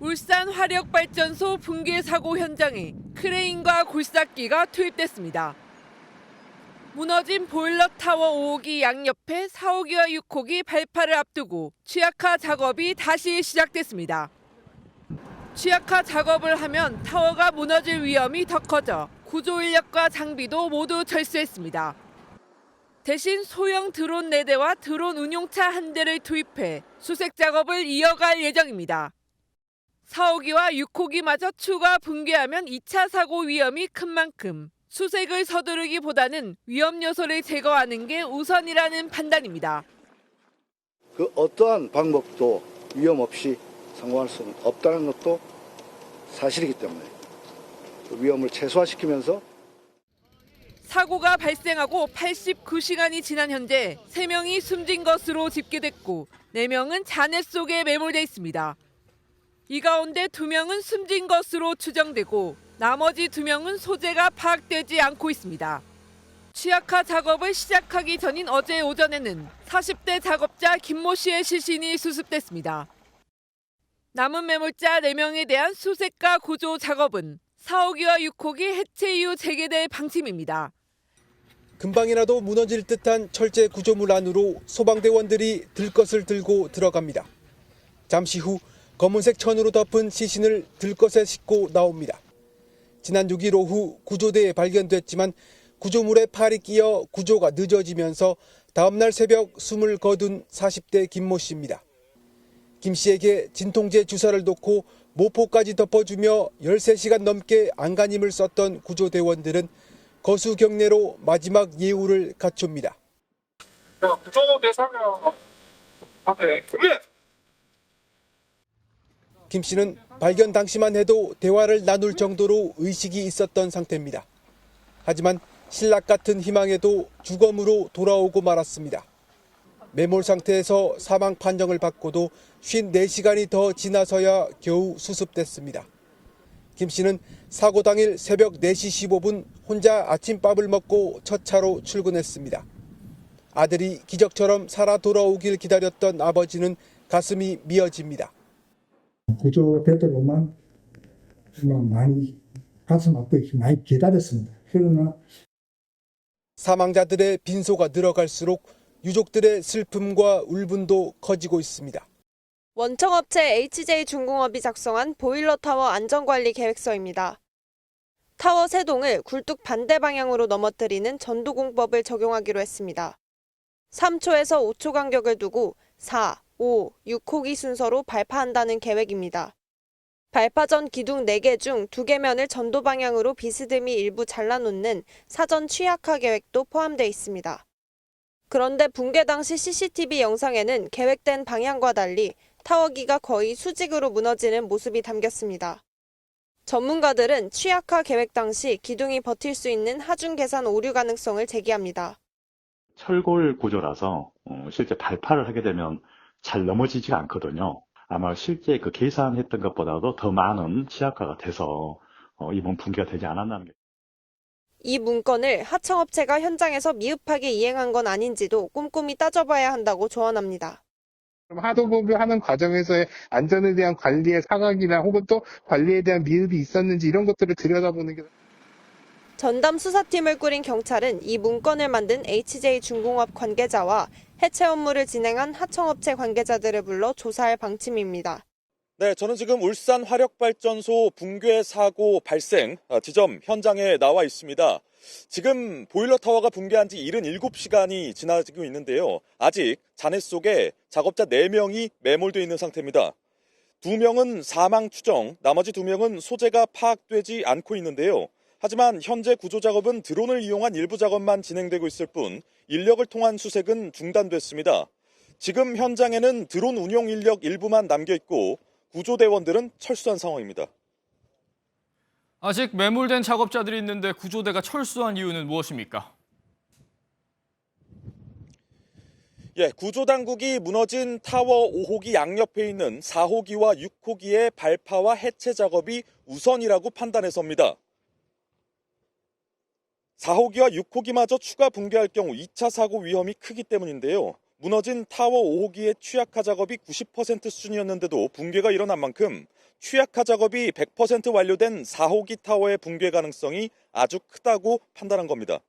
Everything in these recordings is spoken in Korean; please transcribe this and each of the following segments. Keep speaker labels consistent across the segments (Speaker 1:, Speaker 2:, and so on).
Speaker 1: 울산 화력발전소 붕괴 사고 현장에 크레인과 굴삭기가 투입됐습니다. 무너진 보일러 타워 5호기 양옆에 4호기와 6호기 발파를 앞두고 취약화 작업이 다시 시작됐습니다. 취약화 작업을 하면 타워가 무너질 위험이 더 커져 구조 인력과 장비도 모두 철수했습니다. 대신 소형 드론 4대와 드론 운용차 1대를 투입해 수색 작업을 이어갈 예정입니다. 4호기와 6호기마저 추가 붕괴하면 2차 사고 위험이 큰 만큼 수색을 서두르기보다는 위험 요소를 제거하는 게 우선이라는 판단입니다.
Speaker 2: 그 어떠한 방법도 위험 없이 성공할 수는 없다는 것도 사실이기 때문에 그 위험을 최소화시키면서
Speaker 1: 사고가 발생하고 89시간이 지난 현재 3명이 숨진 것으로 집계됐고 4명은 잔해 속에 매몰돼 있습니다. 이 가운데 2명은 숨진 것으로 추정되고 나머지 2명은 소재가 파악되지 않고 있습니다. 취약화 작업을 시작하기 전인 어제 오전에는 40대 작업자 김모 씨의 시신이 수습됐습니다. 남은 매몰자 4명에 대한 수색과 구조 작업은 4호기와 6호기 해체 이후 재개될 방침입니다.
Speaker 3: 금방이라도 무너질 듯한 철제 구조물 안으로 소방대원들이 들것을 들고 들어갑니다. 잠시 후 검은색 천으로 덮은 시신을 들것에 싣고 나옵니다. 지난 6일 오후 구조대에 발견됐지만 구조물에 팔이 끼어 구조가 늦어지면서 다음날 새벽 숨을 거둔 40대 김모 씨입니다. 김 씨에게 진통제 주사를 놓고 모포까지 덮어주며 13시간 넘게 안간힘을 썼던 구조대원들은 거수 경례로 마지막 예우를 갖춥니다.
Speaker 4: 구조 대상은
Speaker 3: 김 씨는 발견 당시만 해도 대화를 나눌 정도로 의식이 있었던 상태입니다. 하지만 신락 같은 희망에도 주검으로 돌아오고 말았습니다. 매몰 상태에서 사망 판정을 받고도 54시간이 더 지나서야 겨우 수습됐습니다. 김 씨는 사고 당일 새벽 4시 15분 혼자 아침밥을 먹고 첫 차로 출근했습니다. 아들이 기적처럼 살아 돌아오길 기다렸던 아버지는 가슴이 미어집니다.
Speaker 5: 구조되도록만 많이 가슴 아프게 많이 기다렸습니다. 그러나
Speaker 3: 사망자들의 빈소가 늘어갈수록 유족들의 슬픔과 울분도 커지고 있습니다.
Speaker 6: 원청업체 HJ중공업이 작성한 보일러타워 안전관리 계획서입니다. 타워 3동을 굴뚝 반대 방향으로 넘어뜨리는 전도공법을 적용하기로 했습니다. 3초에서 5초 간격을 두고 4, 5, 6호기 순서로 발파한다는 계획입니다. 발파 전 기둥 4개 중 2개 면을 전도 방향으로 비스듬히 일부 잘라놓는 사전 취약화 계획도 포함되어 있습니다. 그런데 붕괴 당시 CCTV 영상에는 계획된 방향과 달리 타워기가 거의 수직으로 무너지는 모습이 담겼습니다. 전문가들은 취약화 계획 당시 기둥이 버틸 수 있는 하중 계산 오류 가능성을 제기합니다.
Speaker 7: 철골 구조라서 실제 발파를 하게 되면 잘 넘어지지가 않거든요. 아마 실제 그 계산했던 것보다도 더 많은 취약화가 돼서 이번 붕괴가 되지 않았나는 게.
Speaker 6: 이 문건을 하청업체가 현장에서 미흡하게 이행한 건 아닌지도 꼼꼼히 따져봐야 한다고 조언합니다.
Speaker 4: 하도급을 하는 과정에서의 안전에 대한 관리의 사각이나 혹은 또 관리에 대한 미흡이 있었는지 이런 것들을 들여다보는 게.
Speaker 6: 전담 수사팀을 꾸린 경찰은 이 문건을 만든 HJ중공업 관계자와 해체 업무를 진행한 하청업체 관계자들을 불러 조사할 방침입니다.
Speaker 8: 네, 저는 지금 울산 화력발전소 붕괴 사고 발생 지점 현장에 나와 있습니다. 지금 보일러 타워가 붕괴한 지 77시간이 지나고 있는데요. 아직 잔해 속에 작업자 4명이 매몰되어 있는 상태입니다. 2명은 사망 추정, 나머지 2명은 소재가 파악되지 않고 있는데요. 하지만 현재 구조 작업은 드론을 이용한 일부 작업만 진행되고 있을 뿐 인력을 통한 수색은 중단됐습니다. 지금 현장에는 드론 운용 인력 일부만 남겨 있고 구조대원들은 철수한 상황입니다.
Speaker 9: 아직 매몰된 작업자들이 있는데 구조대가 철수한 이유는 무엇입니까?
Speaker 8: 구조당국이 무너진 타워 5호기 양옆에 있는 4호기와 6호기의 발파와 해체 작업이 우선이라고 판단해서입니다. 4호기와 6호기마저 추가 붕괴할 경우 2차 사고 위험이 크기 때문인데요. 무너진 타워 5호기의 취약화 작업이 90% 수준이었는데도 붕괴가 일어난 만큼 취약화 작업이 100% 완료된 4호기 타워의 붕괴 가능성이 아주 크다고 판단한 겁니다.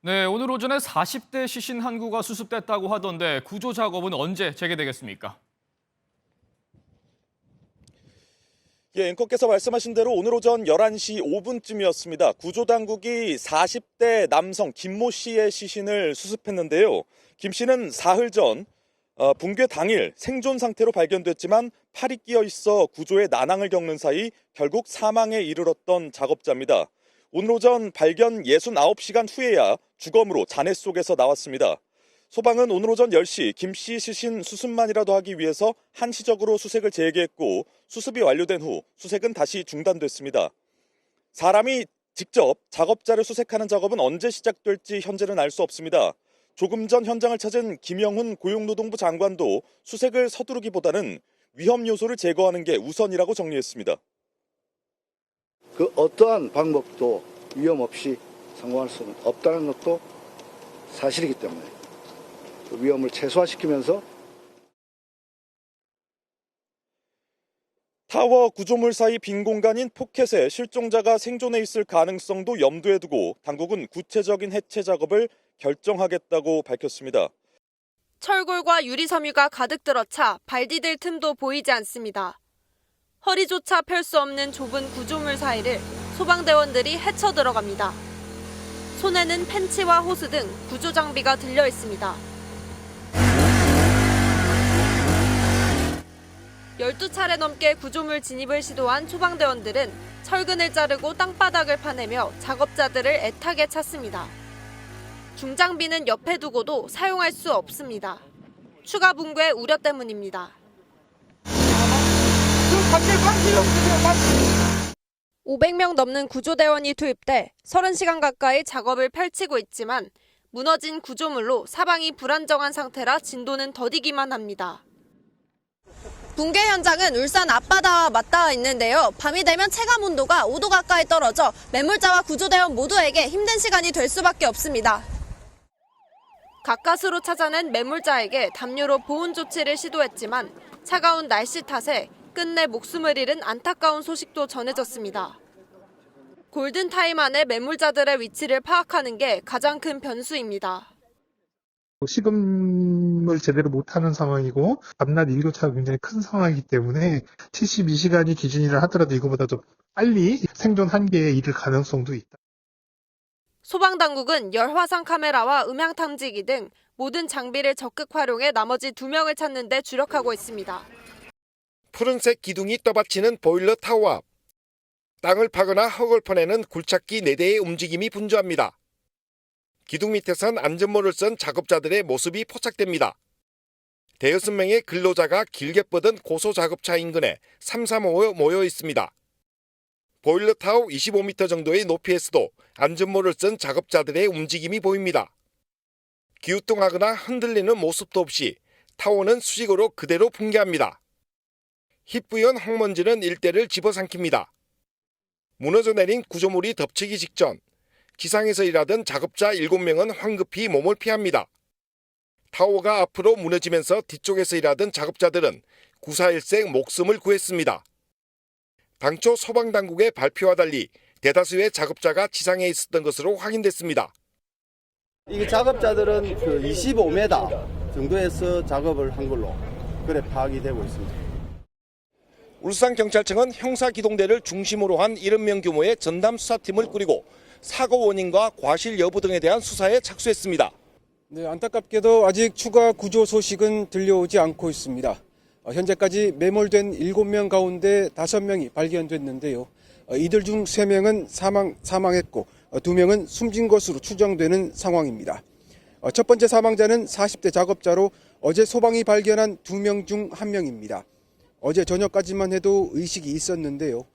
Speaker 9: 네, 오늘 오전에 40대 시신 한 구가 수습됐다고 하던데 구조 작업은 언제 재개되겠습니까?
Speaker 8: 예, 앵커께서 말씀하신 대로 오늘 오전 11시 5분쯤이었습니다. 구조당국이 40대 남성 김모 씨의 시신을 수습했는데요. 김 씨는 사흘 전 붕괴 당일 생존 상태로 발견됐지만 팔이 끼어 있어 구조에 난항을 겪는 사이 결국 사망에 이르렀던 작업자입니다. 오늘 오전 발견 69시간 후에야 주검으로 잔해 속에서 나왔습니다. 소방은 오늘 오전 10시 김 씨 시신 수습만이라도 하기 위해서 한시적으로 수색을 재개했고 수습이 완료된 후 수색은 다시 중단됐습니다. 사람이 직접 작업자를 수색하는 작업은 언제 시작될지 현재는 알 수 없습니다. 조금 전 현장을 찾은 김영훈 고용노동부 장관도 수색을 서두르기보다는 위험 요소를 제거하는 게 우선이라고 정리했습니다.
Speaker 2: 그 어떠한 방법도 위험 없이 성공할 수는 없다는 것도 사실이기 때문에 그 위험을 최소화시키면서
Speaker 8: 타워 구조물 사이 빈 공간인 포켓에 실종자가 생존해 있을 가능성도 염두에 두고 당국은 구체적인 해체 작업을 결정하겠다고 밝혔습니다.
Speaker 6: 철골과 유리섬유가 가득 들어차 발 디딜 틈도 보이지 않습니다. 허리조차 펼 수 없는 좁은 구조물 사이를 소방대원들이 헤쳐 들어갑니다. 손에는 펜치와 호스 등 구조 장비가 들려 있습니다. 12차례 넘게 구조물 진입을 시도한 소방대원들은 철근을 자르고 땅바닥을 파내며 작업자들을 애타게 찾습니다. 중장비는 옆에 두고도 사용할 수 없습니다. 추가 붕괴 우려 때문입니다. 500명 넘는 구조대원이 투입돼 30시간 가까이 작업을 펼치고 있지만 무너진 구조물로 사방이 불안정한 상태라 진도는 더디기만 합니다. 붕괴 현장은 울산 앞바다와 맞닿아 있는데요. 밤이 되면 체감 온도가 5도 가까이 떨어져 매몰자와 구조대원 모두에게 힘든 시간이 될 수밖에 없습니다. 가까스로 찾아낸 매몰자에게 담요로 보온 조치를 시도했지만 차가운 날씨 탓에 끝내 목숨을 잃은 안타까운 소식도 전해졌습니다. 골든타임 안에 매몰자들의 위치를 파악하는 게 가장 큰 변수입니다.
Speaker 4: 시금을 제대로 못하는 상황이고 밤낮 일교차가 굉장히 큰 상황이기 때문에 72시간이 기준이라 하더라도 이거보다 좀 빨리 생존 한계에 이를 가능성도 있다.
Speaker 6: 소방당국은 열화상 카메라와 음향 탐지기 등 모든 장비를 적극 활용해 나머지 2명을 찾는 데 주력하고 있습니다.
Speaker 10: 푸른색 기둥이 떠받치는 보일러 타워 앞. 땅을 파거나 흙을 퍼내는 굴착기 4대의 움직임이 분주합니다. 기둥 밑에선 안전모를 쓴 작업자들의 모습이 포착됩니다. 대여섯 명의 근로자가 길게 뻗은 고소작업차 인근에 삼삼오오 모여 있습니다. 보일러 타워 25m 정도의 높이에서도 안전모를 쓴 작업자들의 움직임이 보입니다. 기우뚱하거나 흔들리는 모습도 없이 타워는 수직으로 그대로 붕괴합니다. 희뿌연 흙먼지는 일대를 집어삼킵니다. 무너져 내린 구조물이 덮치기 직전 기상에서 일하던 작업자 7명은 황급히 몸을 피합니다. 타워가 앞으로 무너지면서 뒤쪽에서 일하던 작업자들은 구사일생 목숨을 구했습니다. 당초 소방당국의 발표와 달리 대다수의 작업자가 지상에 있었던 것으로 확인됐습니다.
Speaker 11: 이 작업자들은 그 25m 정도에서 작업을 한 걸로 그래 파악이 되고 있습니다.
Speaker 10: 울산경찰청은 형사기동대를 중심으로 한 70명 규모의 전담 수사팀을 꾸리고 사고 원인과 과실 여부 등에 대한 수사에 착수했습니다.
Speaker 3: 네, 안타깝게도 아직 추가 구조 소식은 들려오지 않고 있습니다. 현재까지 매몰된 7명 가운데 5명이 발견됐는데요. 이들 중 3명은 사망했고 2명은 숨진 것으로 추정되는 상황입니다. 첫 번째 사망자는 40대 작업자로 어제 소방이 발견한 2명 중 1명입니다. 어제 저녁까지만 해도 의식이 있었는데요.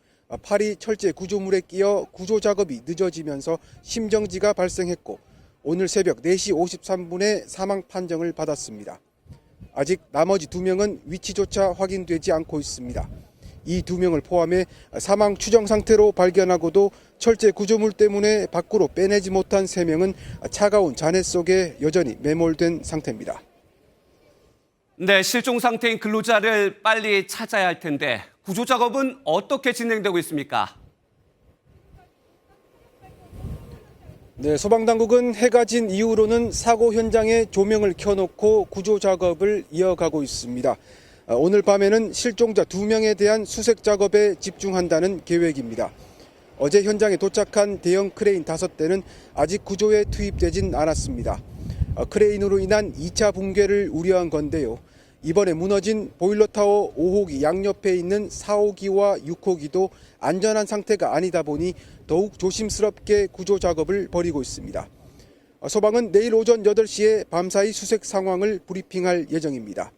Speaker 3: 팔이 철제 구조물에 끼어 구조 작업이 늦어지면서 심정지가 발생했고 오늘 새벽 4시 53분에 사망 판정을 받았습니다. 아직 나머지 2명은 위치조차 확인되지 않고 있습니다. 이 2명을 포함해 사망 추정 상태로 발견하고도 철제 구조물 때문에 밖으로 빼내지 못한 3명은 차가운 잔해 속에 여전히 매몰된 상태입니다.
Speaker 12: 네, 실종 상태인 근로자를 빨리 찾아야 할 텐데 구조 작업은 어떻게 진행되고 있습니까?
Speaker 3: 네, 소방당국은 해가 진 이후로는 사고 현장에 조명을 켜놓고 구조 작업을 이어가고 있습니다. 오늘 밤에는 실종자 2명에 대한 수색 작업에 집중한다는 계획입니다. 어제 현장에 도착한 대형 크레인 5대는 아직 구조에 투입되진 않았습니다. 크레인으로 인한 2차 붕괴를 우려한 건데요. 이번에 무너진 보일러타워 5호기 양옆에 있는 4호기와 6호기도 안전한 상태가 아니다 보니 더욱 조심스럽게 구조 작업을 벌이고 있습니다. 소방은 내일 오전 8시에 밤사이 수색 상황을 브리핑할 예정입니다.